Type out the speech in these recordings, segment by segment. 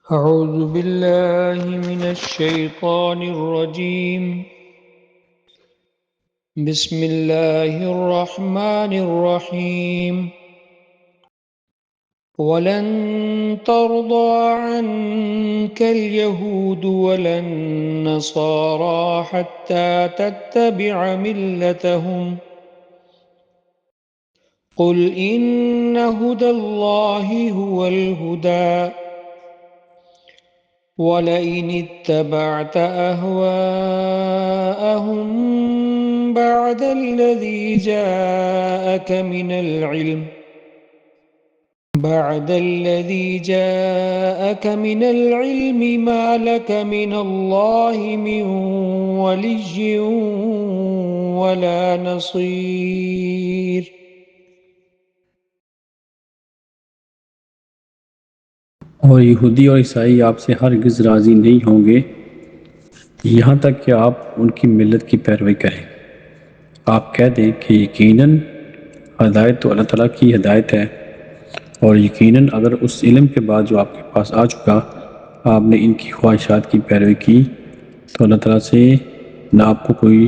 أعوذ بالله من الشيطان الرجيم. بسم الله الرحمن الرحيم. ولن ترضى عنك اليهود ولا النصارى حتى تتبع ملتهم قل إن هدى الله هو الهدى وَلَئِنِ اتَّبَعْتَ أَهْوَاءَهُمْ بَعْدَ الَّذِي جَاءَكَ مِنَ الْعِلْمِ مَا لَكَ مِنَ اللَّهِ مِنْ وَلِيٍّ وَلَا نَصِيرٍ. اور یہودی اور عیسائی آپ سے ہرگز راضی نہیں ہوں گے یہاں تک کہ آپ ان کی ملت کی پیروی کریں۔ آپ کہہ دیں کہ یقیناً ہدایت تو اللہ تعالیٰ کی ہدایت ہے، اور یقیناً اگر اس علم کے بعد جو آپ کے پاس آ چکا آپ نے ان کی خواہشات کی پیروی کی تو اللہ تعالیٰ سے نہ آپ کو کوئی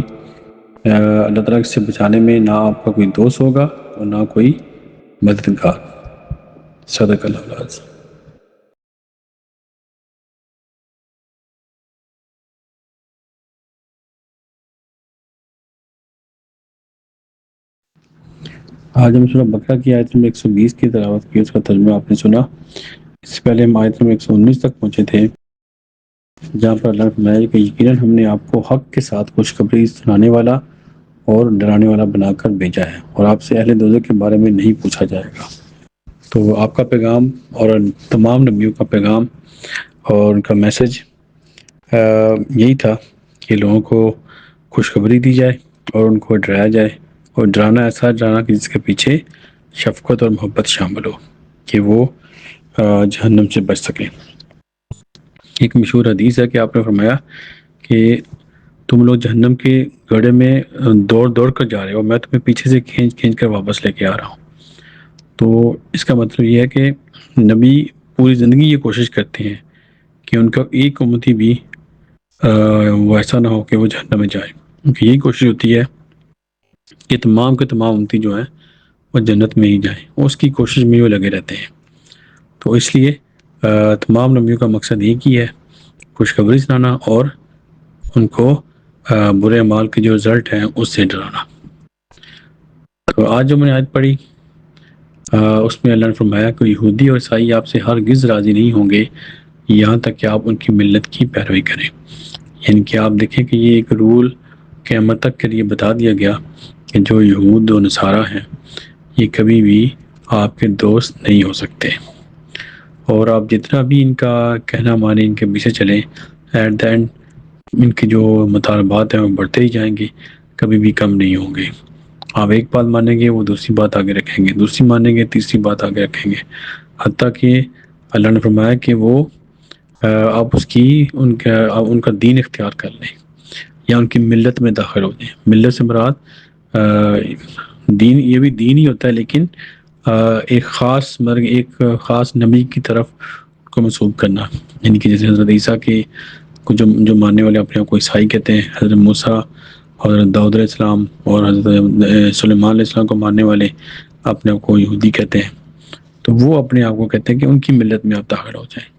اللہ تعالیٰ سے بچانے میں نہ آپ کا کوئی دوست ہوگا اور نہ کوئی مددگار۔ صدق اللہ العظیم۔ آج ہم سورہ بقرہ کی آیت نمبر 120 کی تلاوت کی، اس کا ترجمہ آپ نے سنا۔ اس سے پہلے ہم آیت نمبر 119 تک پہنچے تھے، جہاں پر اللہ نے فرمایا کہ یقیناً ہم نے آپ کو حق کے ساتھ خوشخبری سنانے والا اور ڈرانے والا بنا کر بھیجا ہے، اور آپ سے اہل دوزخ کے بارے میں نہیں پوچھا جائے گا۔ تو آپ کا پیغام اور تمام نبیوں کا پیغام اور ان کا میسج یہی تھا کہ لوگوں کو خوشخبری دی جائے اور ان کو ڈرایا جائے، اور ڈرانا ایسا ڈرانا کہ جس کے پیچھے شفقت اور محبت شامل ہو کہ وہ جہنم سے بچ سکیں۔ ایک مشہور حدیث ہے کہ آپ نے فرمایا کہ تم لوگ جہنم کے گڑھے میں دوڑ دوڑ کر جا رہے ہو، میں تمہیں پیچھے سے کھینچ کھینچ کر واپس لے کے آ رہا ہوں۔ تو اس کا مطلب یہ ہے کہ نبی پوری زندگی یہ کوشش کرتے ہیں کہ ان کا ایک امتی بھی وہ ایسا نہ ہو کہ وہ جہنم میں جائے، کیونکہ یہی کوشش ہوتی ہے کہ تمام کے تمام امتی جو ہیں وہ جنت میں ہی جائیں، اس کی کوشش میں وہ لگے رہتے ہیں۔ تو اس لیے تمام نبیوں کا مقصد ایک ہی ہے، خوشخبری سنانا اور ان کو برے اعمال کے جو رزلٹ ہیں اس سے ڈرانا۔ تو آج جو میں نے آیت پڑھی اس میں اللہ نے فرمایا کہ یہودی اور عیسائی آپ سے ہرگز راضی نہیں ہوں گے یہاں تک کہ آپ ان کی ملت کی پیروی کریں۔ یعنی کہ آپ دیکھیں کہ یہ ایک رول قیامت تک کے لیے بتا دیا گیا کہ جو یہود و نصارہ ہیں یہ کبھی بھی آپ کے دوست نہیں ہو سکتے، اور آپ جتنا بھی ان کا کہنا مانیں، ان کے پیچھے چلیں، ایٹ دا اینڈ ان کے جو مطالبات ہیں وہ بڑھتے ہی جائیں گے، کبھی بھی کم نہیں ہوں گے۔ آپ ایک بات مانیں گے وہ دوسری بات آگے رکھیں گے، دوسری مانیں گے تیسری بات آگے رکھیں گے، حتیٰ کہ اللہ نے فرمایا کہ وہ آپ ان کا دین اختیار کر لیں یا ان کی ملت میں داخل ہو جائیں۔ ملت سے مراد دین، یہ بھی دین ہی ہوتا ہے، لیکن ایک خاص نبی کی طرف کو منسوب کرنا، یعنی کہ جیسے حضرت عیسیٰ کے جو ماننے والے اپنے آپ کو عیسائی کہتے ہیں، حضرت موسیٰ، حضرت داؤد علیہ السلام اور حضرت سلیمان علیہ السلام کو ماننے والے اپنے آپ کو یہودی کہتے ہیں، تو وہ اپنے آپ کو کہتے ہیں کہ ان کی ملت میں آپ داخل ہو جائیں۔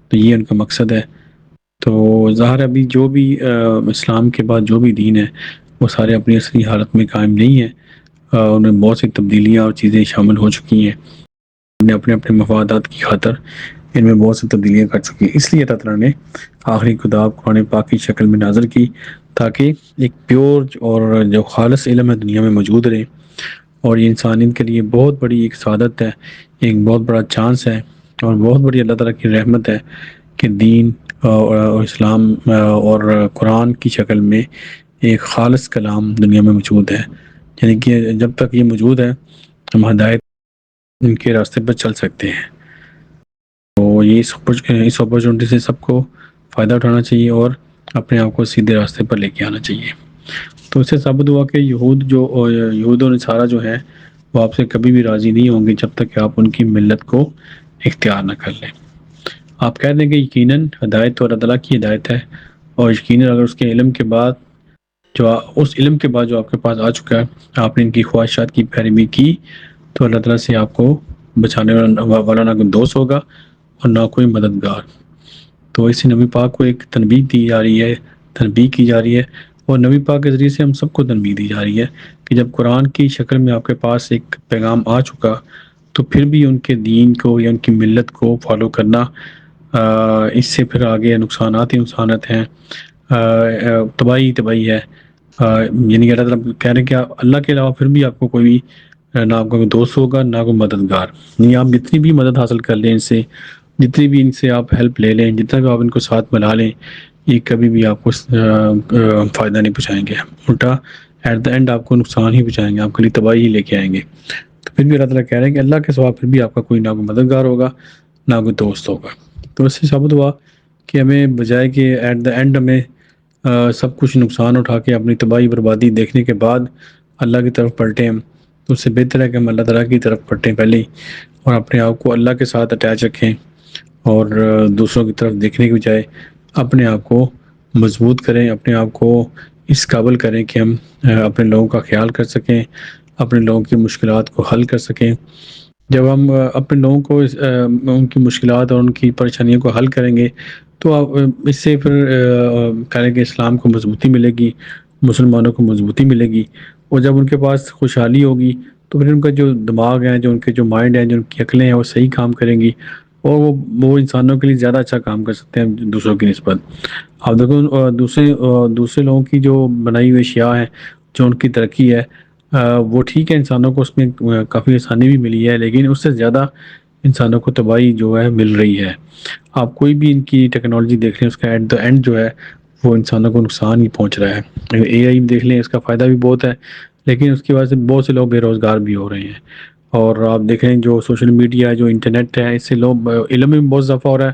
تو یہ ان کا مقصد ہے۔ تو ظاہر ابھی جو بھی اسلام کے بعد جو بھی دین ہے وہ سارے اپنی اصلی حالت میں قائم نہیں ہیں، ان میں بہت سی تبدیلیاں اور چیزیں شامل ہو چکی ہیں، انہیں اپنے مفادات کی خاطر ان میں بہت سی تبدیلیاں کر چکی ہیں۔ اس لیے اللہ تعالیٰ نے آخری کتاب قرآن پاک کی شکل میں نازل کی تاکہ ایک پیور اور جو خالص علم ہے دنیا میں موجود رہے، اور یہ انسانیت کے لیے بہت بڑی ایک سعادت ہے، ایک بہت بڑا چانس ہے، اور بہت بڑی اللہ تعالیٰ کی رحمت ہے کہ دین اور اسلام اور قرآن کی شکل میں ایک خالص کلام دنیا میں موجود ہے، یعنی کہ جب تک یہ موجود ہے ہم ہدایت ان کے راستے پر چل سکتے ہیں۔ تو یہ اس اپرچونٹی سے سب کو فائدہ اٹھانا چاہیے اور اپنے آپ کو سیدھے راستے پر لے کے آنا چاہیے۔ تو اس سے ثابت ہوا کہ یہود و نصارہ جو ہیں وہ آپ سے کبھی بھی راضی نہیں ہوں گے جب تک کہ آپ ان کی ملت کو اختیار نہ کر لیں۔ آپ کہہ دیں کہ یقیناً ہدایت تو اللہ تعالیٰ کی ہدایت ہے، اور یقیناً اگر اس کے علم کے بعد اس علم کے بعد جو آپ کے پاس آ چکا ہے، آپ نے ان کی خواہشات کی پیروی کی، تو اللہ تعالیٰ سے آپ کو بچانے والا نہ کوئی دوست ہوگا اور نہ کوئی مددگار۔ تو اسی نبی پاک کو ایک تنبیہ دی جا رہی ہے، تنبیہ کی جا رہی ہے، اور نبی پاک کے ذریعے سے ہم سب کو تنبیہ دی جا رہی ہے کہ جب قرآن کی شکل میں آپ کے پاس ایک پیغام آ چکا تو پھر بھی ان کے دین کو یا ان کی ملت کو فالو کرنا، اس سے پھر آگے نقصانات ہی نقصانات ہیں، تباہی ہے۔ یعنی کہ اللہ تعالیٰ کہہ رہے ہیں کہ اللہ کے علاوہ پھر بھی آپ کو کوئی نہ آپ کا کوئی دوست ہوگا نہ کوئی مددگار، نہیں آپ جتنی بھی مدد حاصل کر لیں ان سے، جتنی بھی ان سے آپ ہیلپ لے لیں، جتنا بھی آپ ان کو ساتھ ملا لیں، یہ کبھی بھی آپ کو فائدہ نہیں پہنچائیں گے، الٹا ایٹ دا اینڈ آپ کو نقصان ہی پہنچائیں گے، آپ کے لیے تباہی ہی لے کے آئیں گے۔ تو پھر بھی اللہ تعالیٰ کہہ رہے ہیں کہ اللہ کے سوا پھر بھی آپ کا کوئی نہ کوئی مددگار ہوگا نہ کوئی دوست ہوگا۔ تو اس سے ثابت ہوا کہ ہمیں بجائے کہ ایٹ دا اینڈ ہمیں سب کچھ نقصان اٹھا کے اپنی تباہی بربادی دیکھنے کے بعد اللہ کی طرف پلٹیں ہم، تو اس سے بہتر ہے کہ ہم اللہ تعالیٰ کی طرف پلٹیں پہلے ہی، اور اپنے آپ کو اللہ کے ساتھ اٹیچ رکھیں، اور دوسروں کی طرف دیکھنے کی بجائے اپنے آپ کو مضبوط کریں، اپنے آپ کو اس قابل کریں کہ ہم اپنے لوگوں کا خیال کر سکیں، اپنے لوگوں کی مشکلات کو حل کر سکیں۔ جب ہم اپنے لوگوں کو ان کی مشکلات اور ان کی پریشانیوں کو حل کریں گے تو اس سے پھر کہہ کہ اسلام کو مضبوطی ملے گی، مسلمانوں کو مضبوطی ملے گی، اور جب ان کے پاس خوشحالی ہوگی تو پھر ان کا جو دماغ ہے، جو ان کے جو مائنڈ ہے، جو ان کی عقلیں ہیں، وہ صحیح کام کریں گی، اور وہ انسانوں کے لیے زیادہ اچھا کام کر سکتے ہیں دوسروں کی نسبت۔ اب دیکھو دوسرے لوگوں کی جو بنائی ہوئی اشیاء ہیں، جو ان کی ترقی ہے، وہ ٹھیک ہے، انسانوں کو اس میں کافی آسانی بھی ملی ہے، لیکن اس سے زیادہ انسانوں کو تباہی جو ہے مل رہی ہے۔ آپ کوئی بھی ان کی ٹیکنالوجی دیکھ لیں، اس کا ایٹ دا اینڈ جو ہے وہ انسانوں کو نقصان ہی پہنچ رہا ہے۔ اے آئی دیکھ لیں، اس کا فائدہ بھی بہت ہے، لیکن اس کی وجہ سے بہت سے لوگ بے روزگار بھی ہو رہے ہیں۔ اور آپ دیکھیں جو سوشل میڈیا، جو انٹرنیٹ ہے، اس سے لوگ علم میں بہت اضافہ ہو رہا ہے،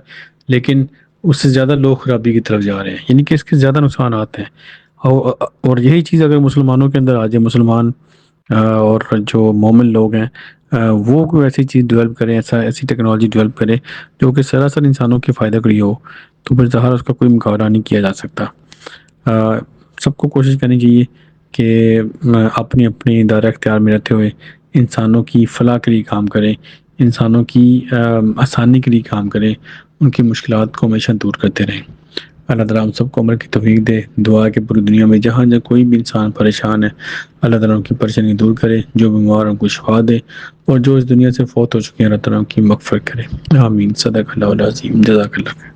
لیکن اس سے زیادہ لوگ خرابی کی طرف جا رہے ہیں، یعنی کہ اس کے زیادہ نقصانات ہیں۔ اور یہی چیز اگر مسلمانوں کے اندر آ جائے، مسلمان اور جو مومن لوگ ہیں، وہ کوئی ایسی چیز ڈیولپ کریں، ایسی ٹیکنالوجی ڈیولپ کرے جو کہ سراسر انسانوں کے فائدہ کے لیے ہو، تو پھر ظاہر اس کا کوئی مقابلہ نہیں کیا جا سکتا۔ سب کو کوشش کرنی چاہیے کہ اپنی اپنی دائرہ اختیار میں رہتے ہوئے انسانوں کی فلاح کے لیے کام کریں، انسانوں کی آسانی کے لیے کام کریں، ان کی مشکلات کو ہمیشہ دور کرتے رہیں۔ اللہ تعالیٰ ہم سب کو عمل کی توفیق دے۔ دعا کہ پوری دنیا میں جہاں کوئی بھی انسان پریشان ہے، اللہ تعالیٰ ان کی پریشانی دور کرے، جو بیمار ان کو شفا دے، اور جو اس دنیا سے فوت ہو چکے ہیں اللہ تعالیٰ ان کی مغفرت کرے۔ آمین۔ صدق اللہ العظیم۔ جزاک اللہ خیر۔